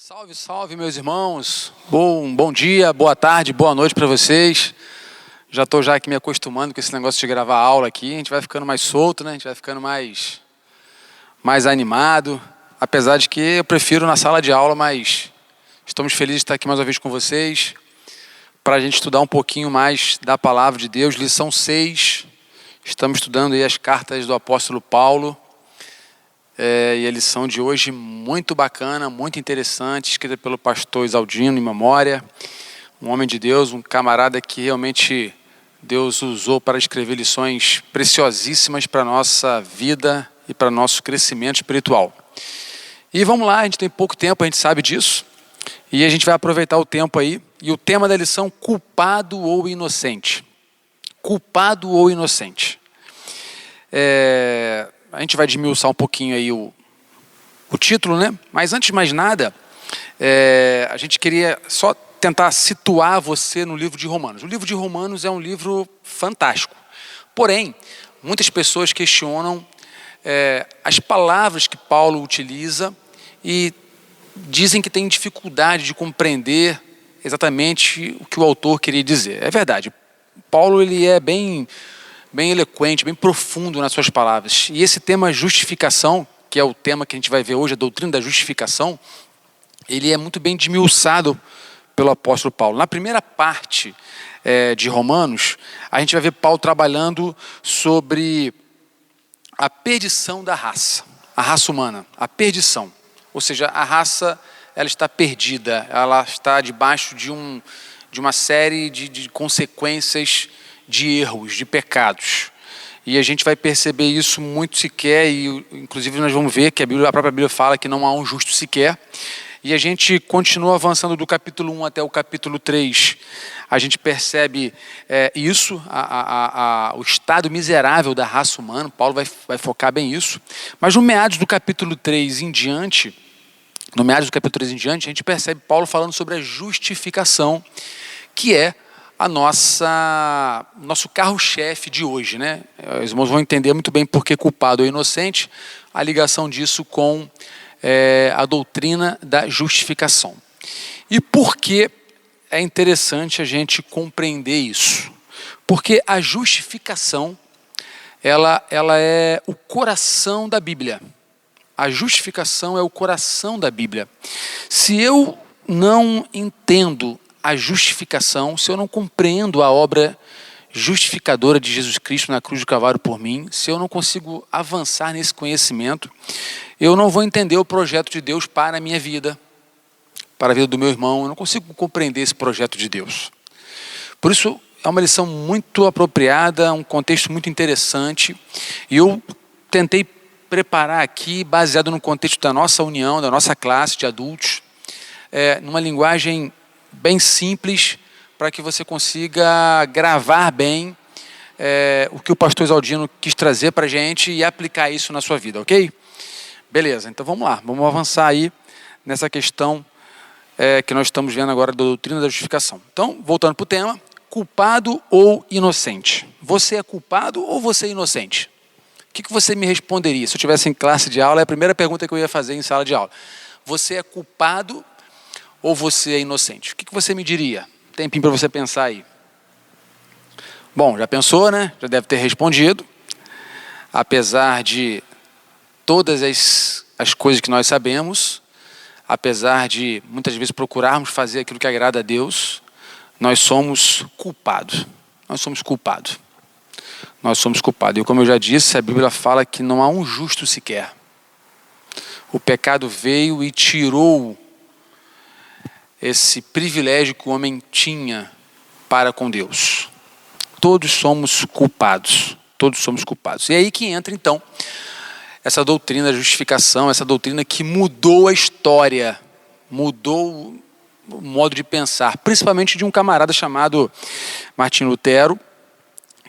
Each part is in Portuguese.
Salve, salve, meus irmãos. Bom dia, boa tarde, boa noite para vocês. Já estou aqui me acostumando com esse negócio de gravar aula aqui. A gente vai ficando mais solto, né? A gente vai ficando mais animado. Apesar de que eu prefiro na sala de aula, mas estamos felizes de estar aqui mais uma vez com vocês para a gente estudar um pouquinho mais da Palavra de Deus. Lição 6. Estamos estudando aí as cartas do apóstolo Paulo. E a lição de hoje muito bacana, muito interessante, escrita pelo pastor Isaldino, em memória. Um homem de Deus, um camarada que realmente Deus usou para escrever lições preciosíssimas para a nossa vida e para o nosso crescimento espiritual. E vamos lá, a gente tem pouco tempo, a gente sabe disso. E a gente vai aproveitar o tempo aí. E o tema da lição, culpado ou inocente. Culpado ou inocente. A gente vai desmiuçar um pouquinho aí o título, né? Mas antes de mais nada, a gente queria só tentar situar você no livro de Romanos. O livro de Romanos é um livro fantástico. Porém, muitas pessoas questionam as palavras que Paulo utiliza e dizem que tem dificuldade de compreender exatamente o que o autor queria dizer. É verdade. Paulo ele é bem eloquente, bem profundo nas suas palavras. E esse tema justificação, que é o tema que a gente vai ver hoje, a doutrina da justificação, ele é muito bem desmiuçado pelo apóstolo Paulo. Na primeira parte de Romanos, a gente vai ver Paulo trabalhando sobre a perdição da raça, a raça humana, a perdição. Ou seja, a raça ela está perdida, ela está debaixo de uma série de consequências de erros, de pecados. E a gente vai perceber isso muito sequer, e inclusive nós vamos ver que a própria Bíblia fala que não há um justo sequer. E a gente continua avançando do capítulo 1 até o capítulo 3. A gente percebe isso, o estado miserável da raça humana. Paulo vai focar bem isso. Mas no meados do capítulo 3 em diante, a gente percebe Paulo falando sobre a justificação, que é nosso carro-chefe de hoje, né? Os irmãos vão entender muito bem por que culpado ou inocente, a ligação disso com a doutrina da justificação. E por que é interessante a gente compreender isso? Porque a justificação, ela é o coração da Bíblia. A justificação é o coração da Bíblia. Se eu não entendo a justificação, se eu não compreendo a obra justificadora de Jesus Cristo na cruz do Calvário por mim, se eu não consigo avançar nesse conhecimento, eu não vou entender o projeto de Deus para a minha vida, para a vida do meu irmão. Eu não consigo compreender esse projeto de Deus. Por isso, é uma lição muito apropriada, um contexto muito interessante, e eu tentei preparar aqui, baseado no contexto da nossa união, da nossa classe de adultos, numa linguagem bem simples, para que você consiga gravar bem o que o pastor Isaldino quis trazer para a gente e aplicar isso na sua vida, ok? Beleza, então vamos lá, vamos avançar aí nessa questão que nós estamos vendo agora da doutrina da justificação. Então, voltando para o tema, culpado ou inocente? Você é culpado ou você é inocente? O que você me responderia? Se eu estivesse em classe de aula, é a primeira pergunta que eu ia fazer em sala de aula. Você é culpado ou você é inocente? O que você me diria? Tempinho para você pensar aí. Bom, já pensou, né? Já deve ter respondido. Apesar de todas as coisas que nós sabemos, apesar de muitas vezes procurarmos fazer aquilo que agrada a Deus, nós somos culpados. Nós somos culpados. Nós somos culpados. E como eu já disse, a Bíblia fala que não há um justo sequer. O pecado veio e tirou esse privilégio que o homem tinha para com Deus. Todos somos culpados. Todos somos culpados. E é aí que entra, então, essa doutrina da justificação, essa doutrina que mudou a história, mudou o modo de pensar, principalmente de um camarada chamado Martim Lutero,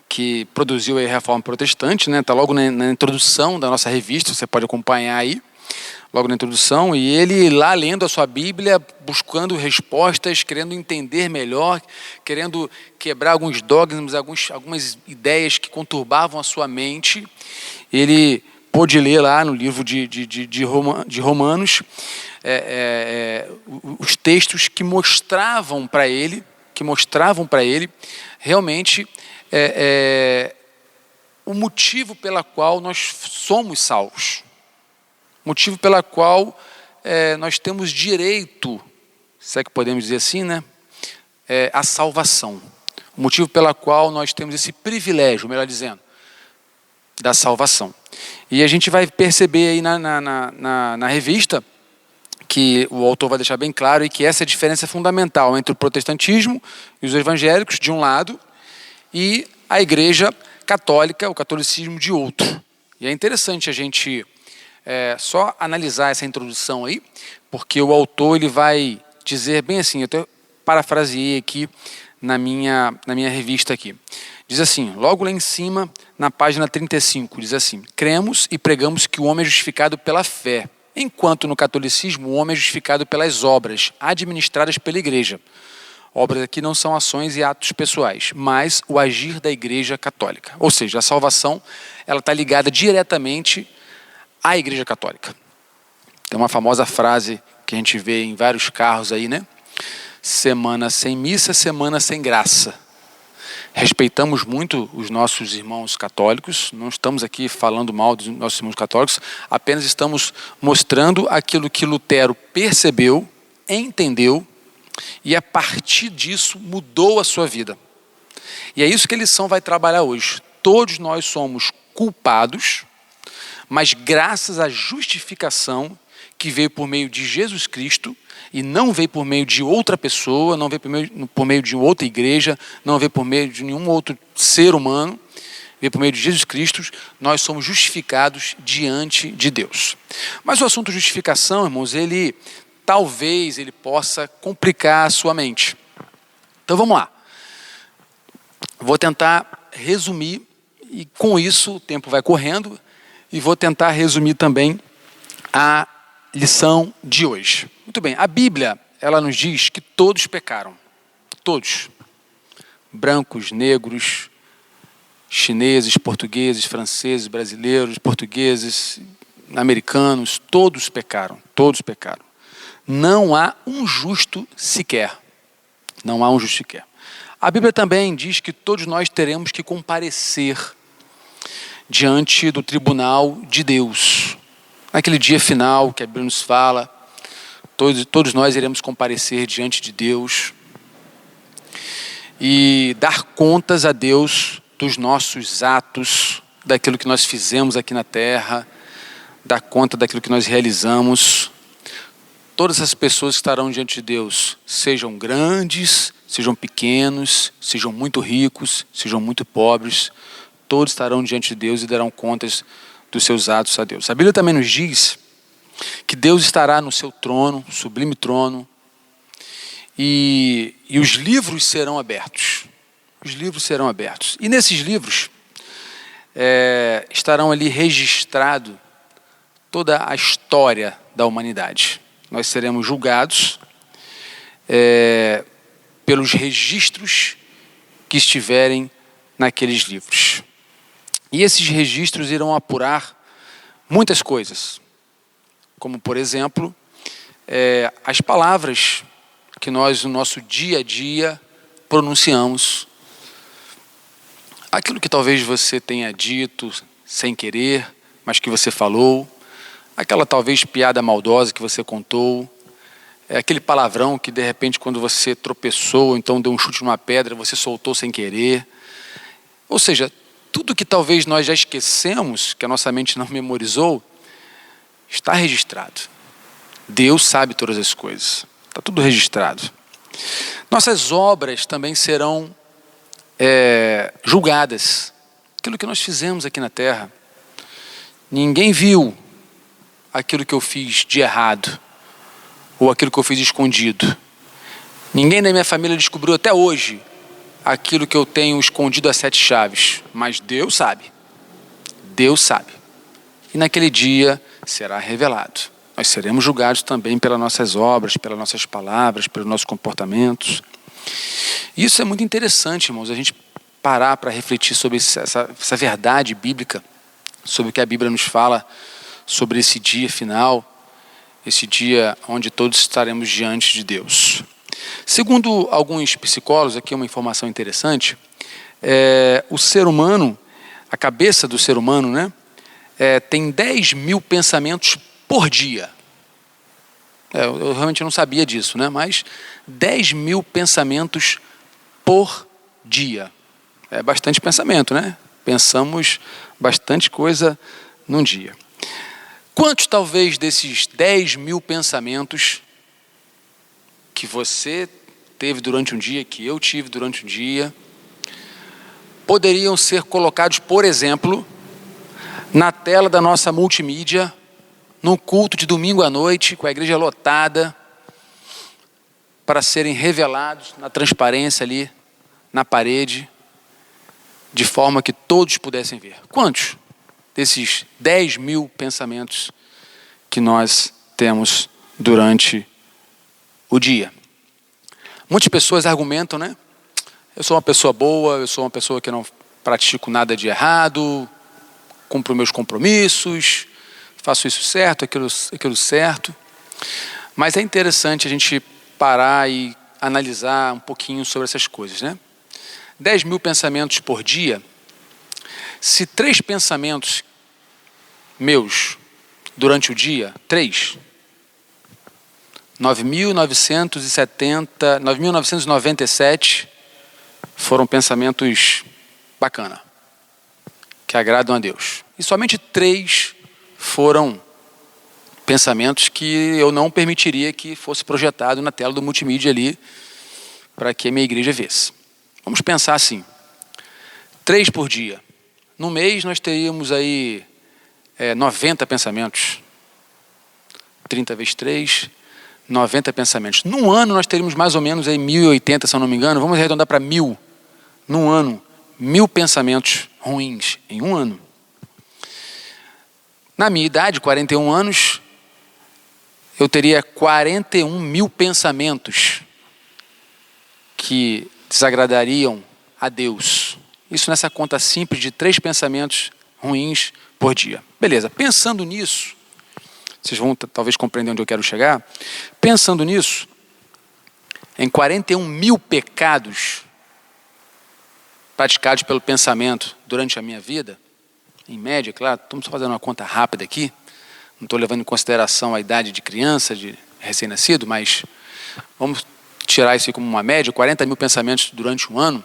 que produziu a Reforma Protestante, né? Está logo na introdução da nossa revista, você pode acompanhar aí, logo na introdução, e ele lá lendo a sua Bíblia, buscando respostas, querendo entender melhor, querendo quebrar alguns dogmas, algumas ideias que conturbavam a sua mente. Ele pôde ler lá no livro de Romanos os textos que mostravam para ele realmente o motivo pela qual nós somos salvos, o motivo pela qual nós temos direito, se é que podemos dizer assim, né, à salvação, o motivo pela qual nós temos esse privilégio, melhor dizendo, da salvação. E a gente vai perceber aí na revista que o autor vai deixar bem claro e que essa é a diferença fundamental entre o protestantismo e os evangélicos de um lado e a igreja católica, o catolicismo de outro. E é interessante a gente só analisar essa introdução aí, porque o autor ele vai dizer bem assim, eu até parafraseei aqui na minha revista aqui. Diz assim, logo lá em cima, na página 35, diz assim: cremos e pregamos que o homem é justificado pela fé, enquanto no catolicismo o homem é justificado pelas obras administradas pela igreja. Obras aqui não são ações e atos pessoais, mas o agir da igreja católica. Ou seja, a salvação ela está ligada diretamente à igreja católica. Tem uma famosa frase que a gente vê em vários carros aí, né? Semana sem missa, semana sem graça. Respeitamos muito os nossos irmãos católicos, não estamos aqui falando mal dos nossos irmãos católicos, apenas estamos mostrando aquilo que Lutero percebeu, entendeu, e a partir disso mudou a sua vida. E é isso que a lição vai trabalhar hoje. Todos nós somos culpados, mas graças à justificação que veio por meio de Jesus Cristo, e não veio por meio de outra pessoa, não veio por meio de outra igreja, não veio por meio de nenhum outro ser humano, veio por meio de Jesus Cristo, nós somos justificados diante de Deus. Mas o assunto justificação, irmãos, talvez ele possa complicar a sua mente. Então vamos lá. Vou tentar resumir, e com isso o tempo vai correndo, e vou tentar resumir também a lição de hoje. Muito bem, a Bíblia, ela nos diz que todos pecaram. Todos. Brancos, negros, chineses, portugueses, franceses, brasileiros, portugueses, americanos, todos pecaram. Todos pecaram. Não há um justo sequer. Não há um justo sequer. A Bíblia também diz que todos nós teremos que comparecer diante do tribunal de Deus. Naquele dia final que a Bíblia nos fala, todos nós iremos comparecer diante de Deus e dar contas a Deus dos nossos atos, daquilo que nós fizemos aqui na terra, dar conta daquilo que nós realizamos. Todas as pessoas que estarão diante de Deus, sejam grandes, sejam pequenos, sejam muito ricos, sejam muito pobres, todos estarão diante de Deus e darão contas dos seus atos a Deus. A Bíblia também nos diz que Deus estará no seu trono, sublime trono, e os livros serão abertos. Os livros serão abertos. E nesses livros estarão ali registrado toda a história da humanidade. Nós seremos julgados pelos registros que estiverem naqueles livros. E esses registros irão apurar muitas coisas, como, por exemplo, as palavras que nós, no nosso dia a dia, pronunciamos. Aquilo que talvez você tenha dito sem querer, mas que você falou. Aquela talvez piada maldosa que você contou. Aquele palavrão que, de repente, quando você tropeçou, então deu um chute numa pedra, você soltou sem querer. Ou seja, tudo que talvez nós já esquecemos, que a nossa mente não memorizou, está registrado. Deus sabe todas as coisas. Está tudo registrado. Nossas obras também serão julgadas. Aquilo que nós fizemos aqui na terra. Ninguém viu aquilo que eu fiz de errado, ou aquilo que eu fiz escondido. Ninguém da minha família descobriu até hoje aquilo que eu tenho escondido a 7 chaves, mas Deus sabe. Deus sabe. E naquele dia será revelado. Nós seremos julgados também pelas nossas obras, pelas nossas palavras, pelos nossos comportamentos. Isso é muito interessante, irmãos, a gente parar para refletir sobre essa verdade bíblica, sobre o que a Bíblia nos fala sobre esse dia final. esse dia onde todos estaremos diante de Deus. Segundo alguns psicólogos, aqui é uma informação interessante, o ser humano, a cabeça do ser humano, né, tem 10 mil pensamentos por dia. Eu realmente não sabia disso, né, mas 10 mil pensamentos por dia. É bastante pensamento, né? Pensamos bastante coisa num dia. Quantos talvez desses 10 mil pensamentos que você teve durante um dia, que eu tive durante um dia, poderiam ser colocados, por exemplo, na tela da nossa multimídia, no culto de domingo à noite, com a igreja lotada, para serem revelados na transparência ali, na parede, de forma que todos pudessem ver? Quantos desses 10 mil pensamentos que nós temos durante o dia? Muitas pessoas argumentam, né? Eu sou uma pessoa boa, eu sou uma pessoa que não pratico nada de errado, cumpro meus compromissos, faço isso certo, aquilo certo. Mas é interessante a gente parar e analisar um pouquinho sobre essas coisas, né? 10 mil pensamentos por dia. Se 3 pensamentos meus durante o dia, 9.997 foram pensamentos bacana, que agradam a Deus. E somente 3 foram pensamentos que eu não permitiria que fosse projetado na tela do multimídia ali, para que a minha igreja visse. Vamos pensar assim, 3 por dia. No mês nós teríamos aí 90 pensamentos. 30 vezes 3, 90 pensamentos. Num ano nós teríamos mais ou menos aí 1.080, se eu não me engano. Vamos arredondar para 1.000. Num ano, 1.000 pensamentos ruins em um ano. Na minha idade, 41 anos, eu teria 41 mil pensamentos que desagradariam a Deus. Isso nessa conta simples de 3 pensamentos ruins por dia. Beleza, pensando nisso, vocês vão talvez compreender onde eu quero chegar. Pensando nisso, em 41 mil pecados praticados pelo pensamento durante a minha vida, em média, claro, estamos fazendo uma conta rápida aqui, não estou levando em consideração a idade de criança, de recém-nascido, mas vamos tirar isso como uma média, 40 mil pensamentos durante um ano.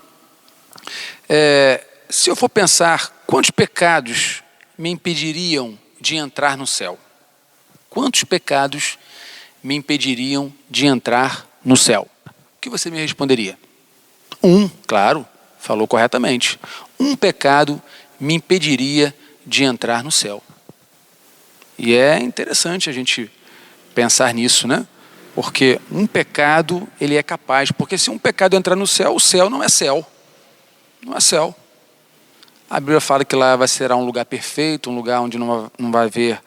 Se eu for pensar quantos pecados me impediriam de entrar no céu? Quantos pecados me impediriam de entrar no céu? O que você me responderia? Claro, falou corretamente. Um pecado me impediria de entrar no céu. E é interessante a gente pensar nisso, né? Porque um pecado, ele é capaz. Porque se um pecado entrar no céu, o céu não é céu. Não é céu. A Bíblia fala que lá será um lugar perfeito, um lugar onde não vai haver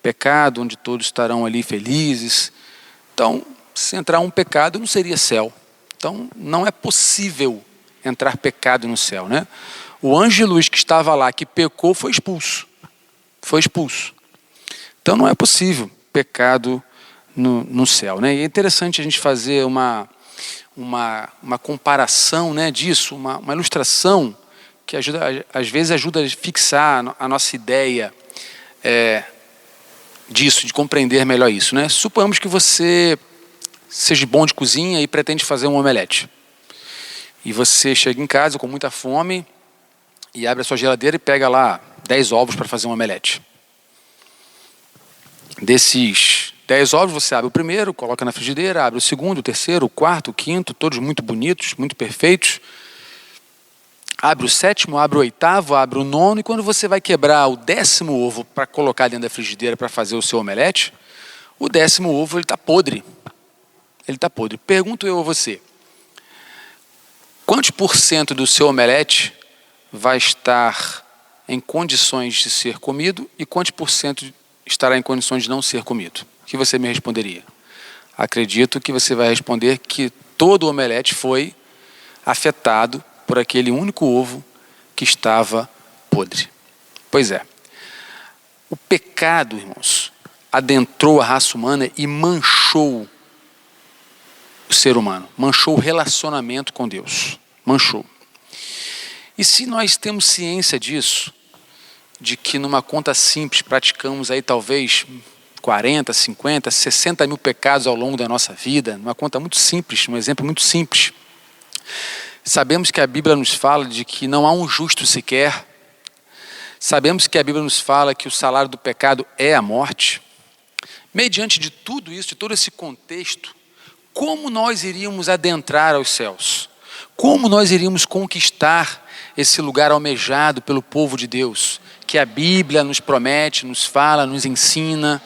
pecado, onde todos estarão ali felizes. Então, se entrar um pecado, não seria céu. Então, não é possível entrar pecado no céu, né? O anjo de luz que estava lá, que pecou, foi expulso. Foi expulso. Então, não é possível pecado no céu, né? E é interessante a gente fazer uma comparação, né, disso, uma ilustração que às vezes ajuda a fixar a nossa ideia disso, de compreender melhor isso, né? Suponhamos que você seja bom de cozinha e pretende fazer um omelete. E você chega em casa com muita fome e abre a sua geladeira e pega lá 10 ovos para fazer um omelete. Desses 10 ovos, você abre o primeiro, coloca na frigideira, abre o segundo, o terceiro, o quarto, o quinto, todos muito bonitos, muito perfeitos. Abre o sétimo, abre o oitavo, abre o nono, e quando você vai quebrar o 10º ovo para colocar dentro da frigideira para fazer o seu omelete, o 10º ovo ele está podre. Ele está podre. Pergunto eu a você, quantos % do seu omelete vai estar em condições de ser comido e quantos % estará em condições de não ser comido? O que você me responderia? Acredito que você vai responder que todo o omelete foi afetado por aquele único ovo que estava podre. Pois é. O pecado, irmãos, adentrou a raça humana e manchou o ser humano, manchou o relacionamento com Deus, manchou. E se nós temos ciência disso, de que numa conta simples praticamos aí talvez 40, 50, 60 mil pecados ao longo da nossa vida, numa conta muito simples, um exemplo muito simples. Sabemos que a Bíblia nos fala de que não há um justo sequer. Sabemos que a Bíblia nos fala que o salário do pecado é a morte. Mediante de tudo isso, de todo esse contexto, como nós iríamos adentrar aos céus? Como nós iríamos conquistar esse lugar almejado pelo povo de Deus, que a Bíblia nos promete, nos fala, nos ensina,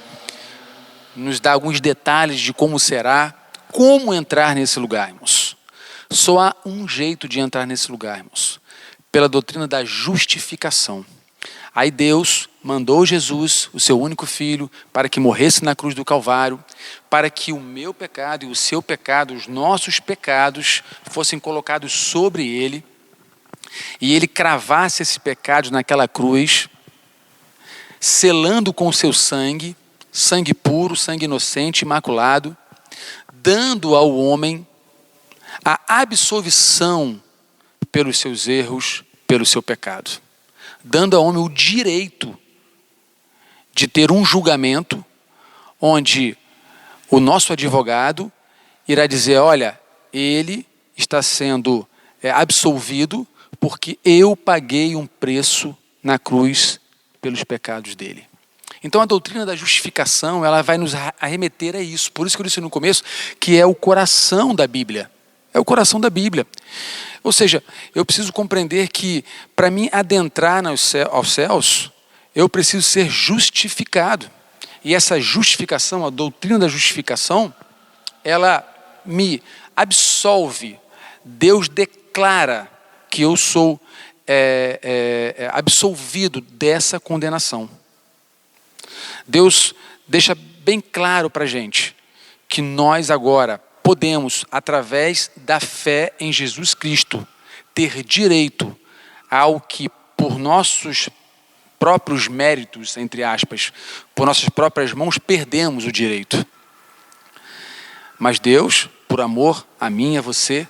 nos dá alguns detalhes de como será? Como entrar nesse lugar, irmãos? Só há um jeito de entrar nesse lugar, irmãos, pela doutrina da justificação. Aí Deus mandou Jesus, o seu único filho, para que morresse na cruz do Calvário, para que o meu pecado e o seu pecado, os nossos pecados, fossem colocados sobre ele, e ele cravasse esse pecado naquela cruz, selando com o seu sangue, sangue puro, sangue inocente, imaculado, dando ao homem a absolvição pelos seus erros, pelo seu pecado. Dando ao homem o direito de ter um julgamento onde o nosso advogado irá dizer, olha, ele está sendo absolvido porque eu paguei um preço na cruz pelos pecados dele. Então a doutrina da justificação, ela vai nos arremeter a isso. Por isso que eu disse no começo que é o coração da Bíblia. É o coração da Bíblia. Ou seja, eu preciso compreender que para mim adentrar aos céus, eu preciso ser justificado. E essa justificação, a doutrina da justificação, ela me absolve. Deus declara que eu sou absolvido dessa condenação. Deus deixa bem claro para a gente que nós agora podemos, através da fé em Jesus Cristo, ter direito ao que por nossos próprios méritos, entre aspas, por nossas próprias mãos, perdemos o direito. Mas Deus, por amor a mim e a você,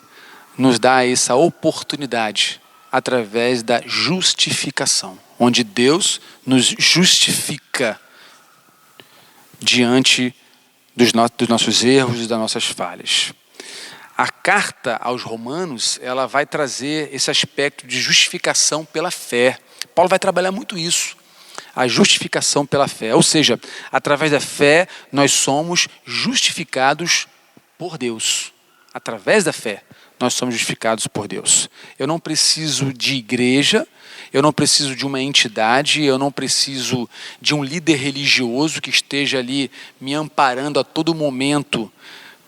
nos dá essa oportunidade através da justificação, onde Deus nos justifica diante dos nossos erros e das nossas falhas. A carta aos Romanos, ela vai trazer esse aspecto de justificação pela fé. Paulo vai trabalhar muito isso, a justificação pela fé. Ou seja, através da fé, nós somos justificados por Deus. Através da fé, nós somos justificados por Deus. Eu não preciso de igreja, eu não preciso de uma entidade, eu não preciso de um líder religioso que esteja ali me amparando a todo momento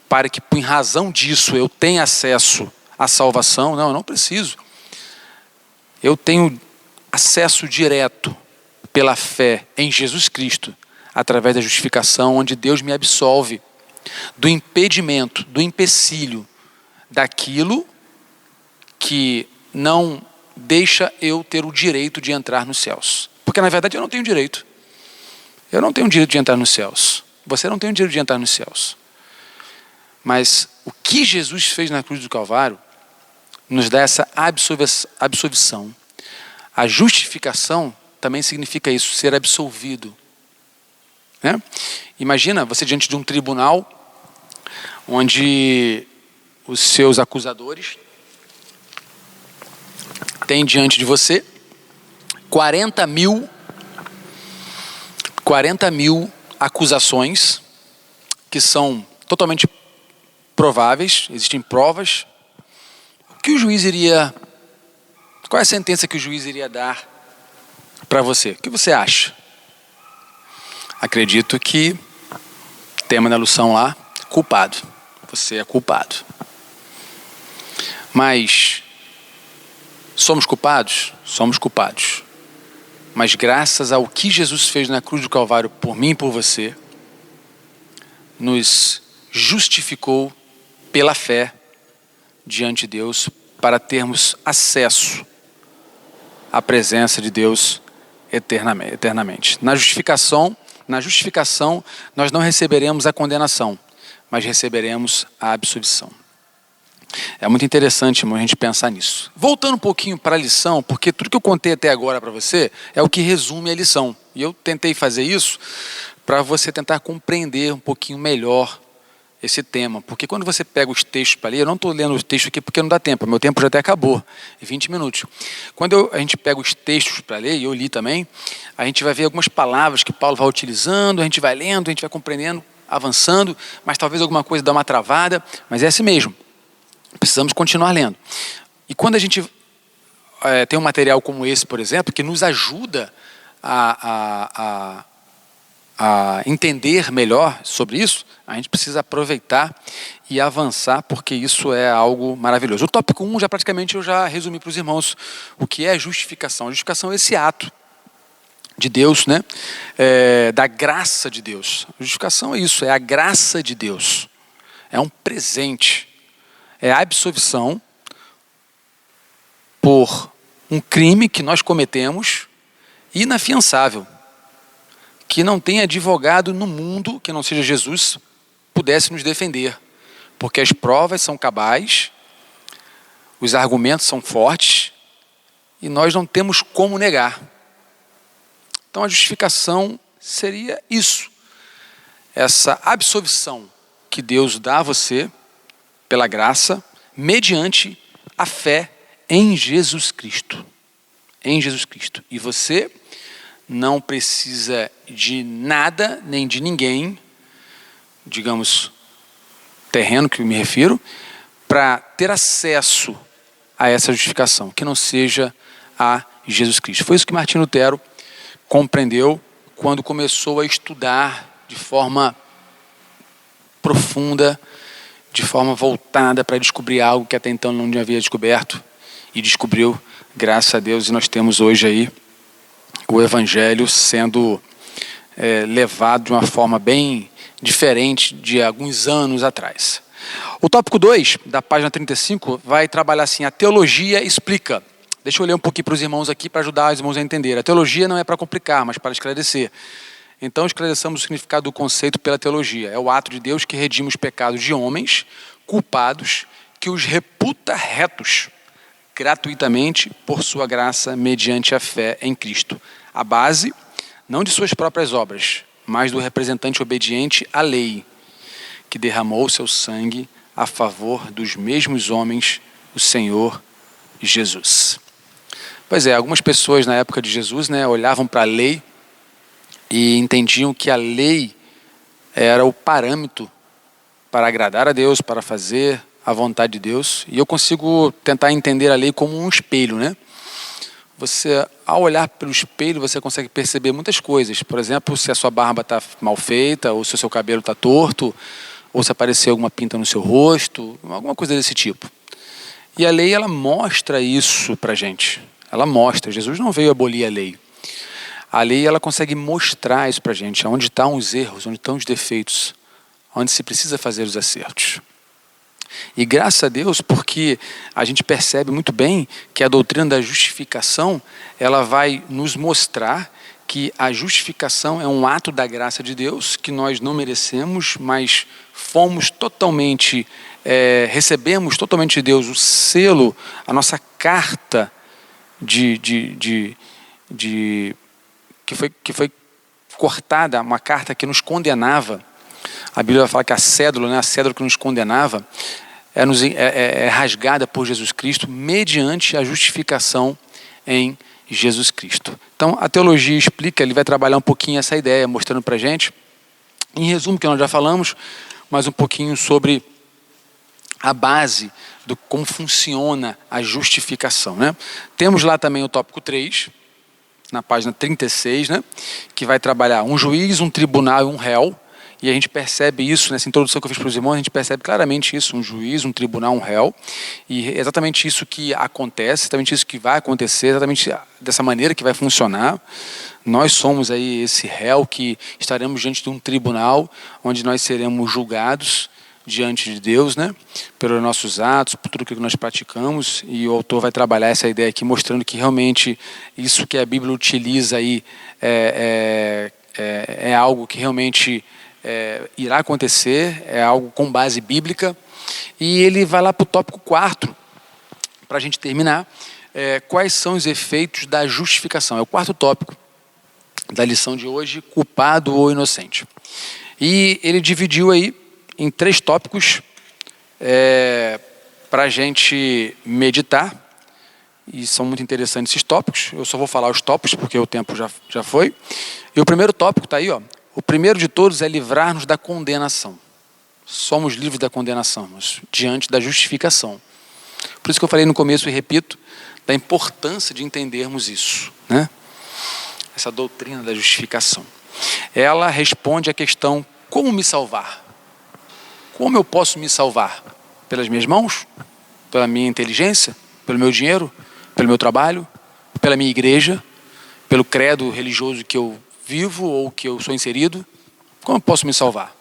para que, em razão disso, eu tenha acesso à salvação. Não, eu não preciso. Eu tenho acesso direto pela fé em Jesus Cristo, através da justificação, onde Deus me absolve do impedimento, do empecilho, daquilo que não deixa eu ter o direito de entrar nos céus. Porque, na verdade, eu não tenho direito. Eu não tenho direito de entrar nos céus. Você não tem o direito de entrar nos céus. Mas o que Jesus fez na cruz do Calvário nos dá essa absolvição. A justificação também significa isso, ser absolvido. Né? Imagina você diante de um tribunal onde os seus acusadores têm diante de você 40 mil acusações que são totalmente prováveis, existem provas. Qual é a sentença que o juiz iria dar para você? O que você acha? Acredito que, tema da lição lá, culpado. Você é culpado. Mas somos culpados? Somos culpados. Mas graças ao que Jesus fez na cruz do Calvário por mim e por você, nos justificou pela fé diante de Deus para termos acesso à presença de Deus eternamente. Na justificação, Na justificação, nós não receberemos a condenação, mas receberemos a absolvição. É muito interessante, irmão, a gente pensar nisso. Voltando um pouquinho para a lição, porque tudo que eu contei até agora para você é o que resume a lição. E eu tentei fazer isso para você tentar compreender um pouquinho melhor esse tema. Porque quando você pega os textos para ler, eu não estou lendo os textos aqui porque não dá tempo, meu tempo já até acabou, 20 minutos. Quando a gente pega os textos para ler, e eu li também, a gente vai ver algumas palavras que Paulo vai utilizando, a gente vai lendo, a gente vai compreendendo, avançando, mas talvez alguma coisa dá uma travada, mas é assim mesmo. Precisamos continuar lendo. E quando a gente tem um material como esse, por exemplo, que nos ajuda a entender melhor sobre isso, a gente precisa aproveitar e avançar, porque isso é algo maravilhoso. O tópico 1, eu já resumi para os irmãos o que é justificação. A justificação é esse ato de Deus, né? Da graça de Deus. A justificação é isso, é a graça de Deus. É um presente. É a absolvição por um crime que nós cometemos, inafiançável, que não tem advogado no mundo, que não seja Jesus, pudesse nos defender, porque as provas são cabais, os argumentos são fortes, e nós não temos como negar. Então a justificação seria isso, essa absolvição que Deus dá a você, pela graça, mediante a fé em Jesus Cristo. Em Jesus Cristo. E você não precisa de nada, nem de ninguém, digamos, terreno que eu me refiro, para ter acesso a essa justificação, que não seja a Jesus Cristo. Foi isso que Martinho Lutero compreendeu quando começou a estudar de forma profunda, de forma voltada para descobrir algo que até então não havia descoberto, e descobriu, graças a Deus, e nós temos hoje aí o Evangelho sendo levado de uma forma bem diferente de alguns anos atrás. O tópico 2, da página 35, vai trabalhar assim: a teologia explica. Deixa eu ler um pouquinho para os irmãos aqui, para ajudar os irmãos a entender. A teologia não é para complicar, mas para esclarecer. Então, esclareçamos o significado do conceito pela teologia. É o ato de Deus que redime os pecados de homens culpados, que os reputa retos, gratuitamente, por sua graça, mediante a fé em Cristo. A base, não de suas próprias obras, mas do representante obediente à lei, que derramou seu sangue a favor dos mesmos homens, o Senhor Jesus. Pois é, algumas pessoas na época de Jesus, olhavam para a lei e entendiam que a lei era o parâmetro para agradar a Deus, para fazer a vontade de Deus. E eu consigo tentar entender a lei como um espelho, né? Você, ao olhar pelo espelho, você consegue perceber muitas coisas. Por exemplo, se a sua barba está mal feita, ou se o seu cabelo está torto, ou se apareceu alguma pinta no seu rosto, alguma coisa desse tipo. E a lei, ela mostra isso para a gente. Ela mostra. Jesus não veio abolir a lei. A lei, ela consegue mostrar isso para a gente, onde estão os erros, onde estão os defeitos, onde se precisa fazer os acertos. E graças a Deus, porque a gente percebe muito bem que a doutrina da justificação, ela vai nos mostrar que a justificação é um ato da graça de Deus, que nós não merecemos, mas fomos totalmente, recebemos totalmente de Deus o selo, a nossa carta que foi cortada, uma carta que nos condenava. A Bíblia fala que a cédula que nos condenava, é rasgada por Jesus Cristo mediante a justificação em Jesus Cristo. Então, a teologia explica, ele vai trabalhar um pouquinho essa ideia, mostrando para a gente, em resumo, que nós já falamos, mas um pouquinho sobre a base do como funciona a justificação, né? Temos lá também o tópico 3, na página 36, que vai trabalhar um juiz, um tribunal e um réu. E a gente percebe isso, nessa introdução que eu fiz para os irmãos, a gente percebe claramente isso, um juiz, um tribunal, um réu. E é exatamente isso que acontece, exatamente isso que vai acontecer, exatamente dessa maneira que vai funcionar. Nós somos aí esse réu que estaremos diante de um tribunal, onde nós seremos julgados diante de Deus, pelos nossos atos, por tudo que nós praticamos. E o autor vai trabalhar essa ideia aqui, mostrando que realmente isso que a Bíblia utiliza aí é algo que realmente irá acontecer, é algo com base bíblica. E ele vai lá para o tópico 4, para a gente terminar. Quais são os efeitos da justificação? É o quarto tópico da lição de hoje, culpado ou inocente. E ele dividiu aí em 3 tópicos para a gente meditar. E são muito interessantes esses tópicos. Eu só vou falar os tópicos porque o tempo já foi. E o primeiro tópico está aí, ó. O primeiro de todos é livrar-nos da condenação. Somos livres da condenação, mas diante da justificação. Por isso que eu falei no começo e repito, da importância de entendermos isso, né? Essa doutrina da justificação. Ela responde à questão: como me salvar? Como eu posso me salvar? Pelas minhas mãos? Pela minha inteligência? Pelo meu dinheiro? Pelo meu trabalho? Pela minha igreja? Pelo credo religioso que eu vivo ou que eu sou inserido? Como eu posso me salvar?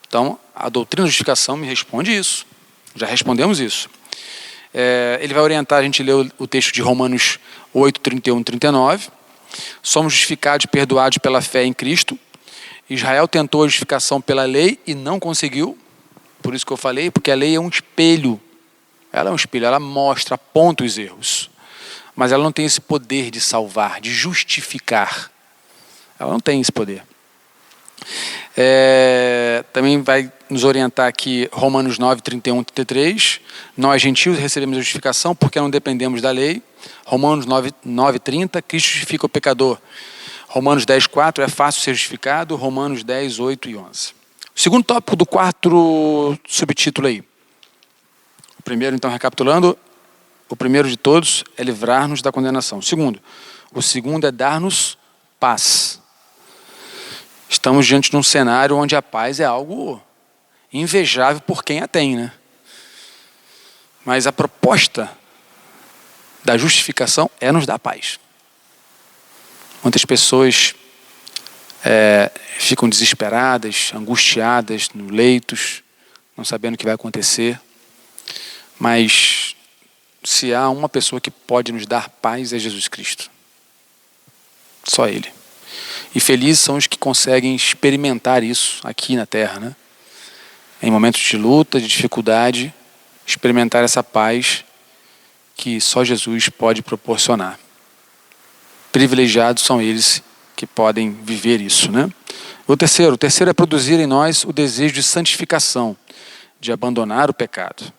Então, a doutrina da justificação me responde isso. Já respondemos isso. Ele vai orientar a gente a ler o texto de Romanos 8, 31 e 39. Somos justificados e perdoados pela fé em Cristo. Israel tentou a justificação pela lei e não conseguiu. Por isso que eu falei, porque a lei é um espelho. Ela é um espelho, ela mostra, aponta os erros. Mas ela não tem esse poder de salvar, de justificar. Ela não tem esse poder. Também vai nos orientar aqui Romanos 9, 31 e 33. Nós, gentios, recebemos a justificação porque não dependemos da lei. Romanos 9, 30. Cristo justifica o pecador. Romanos 10, 4. É fácil ser justificado. Romanos 10, 8 e 11. O segundo tópico do quarto subtítulo aí. O primeiro, então, recapitulando. O primeiro de todos é livrar-nos da condenação. O segundo é dar-nos paz. Estamos diante de um cenário onde a paz é algo invejável por quem a tem, né? Mas a proposta da justificação é nos dar paz. Muitas pessoas ficam desesperadas, angustiadas, nos leitos, não sabendo o que vai acontecer. Mas se há uma pessoa que pode nos dar paz, é Jesus Cristo. Só Ele. E felizes são os que conseguem experimentar isso aqui na Terra, né? Em momentos de luta, de dificuldade, experimentar essa paz que só Jesus pode proporcionar. Privilegiados são eles que podem viver isso, né? O terceiro é produzir em nós o desejo de santificação, de abandonar o pecado.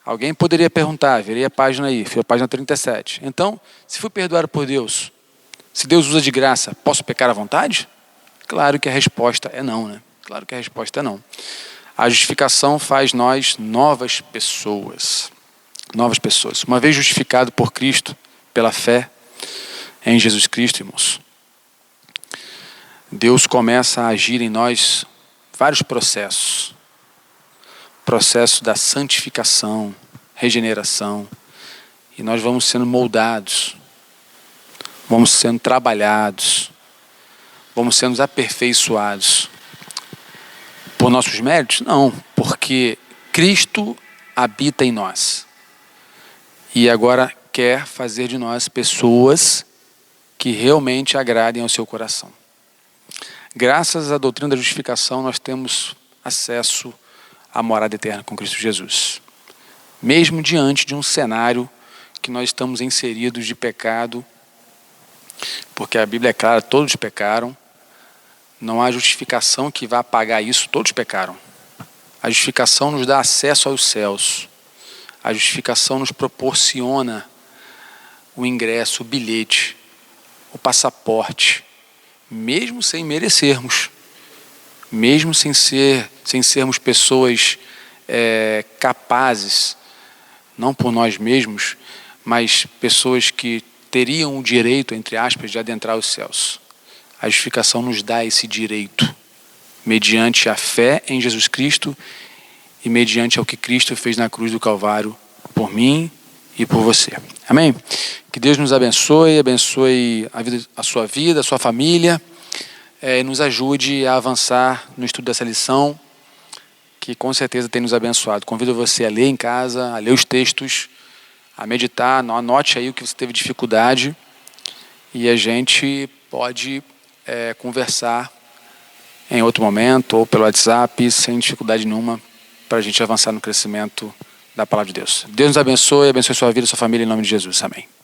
Alguém poderia perguntar, virei a página aí, foi a página 37. Então, se fui perdoado por Deus, se Deus usa de graça, posso pecar à vontade? Claro que a resposta é não, né? Claro que a resposta é não. A justificação faz nós novas pessoas. Novas pessoas. Uma vez justificado por Cristo, pela fé em Jesus Cristo, irmãos, Deus começa a agir em nós vários processos. Processo da santificação, regeneração. E nós vamos sendo moldados. Vamos sendo trabalhados, vamos sendo aperfeiçoados. Por nossos méritos? Não, porque Cristo habita em nós. E agora quer fazer de nós pessoas que realmente agradem ao seu coração. Graças à doutrina da justificação, nós temos acesso à morada eterna com Cristo Jesus. Mesmo diante de um cenário que nós estamos inseridos de pecado, porque a Bíblia é clara, todos pecaram, não há justificação que vá apagar isso, todos pecaram. A justificação nos dá acesso aos céus, a justificação nos proporciona o ingresso, o bilhete, o passaporte, mesmo sem merecermos, mesmo sem sermos pessoas capazes, não por nós mesmos, mas pessoas que teriam o direito, entre aspas, de adentrar os céus. A justificação nos dá esse direito, mediante a fé em Jesus Cristo e mediante ao que Cristo fez na cruz do Calvário por mim e por você. Amém? Que Deus nos abençoe a sua vida, a sua família, e nos ajude a avançar no estudo dessa lição, que com certeza tem nos abençoado. Convido você a ler em casa, a ler os textos, a meditar, anote aí o que você teve dificuldade e a gente pode conversar em outro momento, ou pelo WhatsApp, sem dificuldade nenhuma, para a gente avançar no crescimento da palavra de Deus. Deus nos abençoe, abençoe sua vida e sua família, em nome de Jesus. Amém.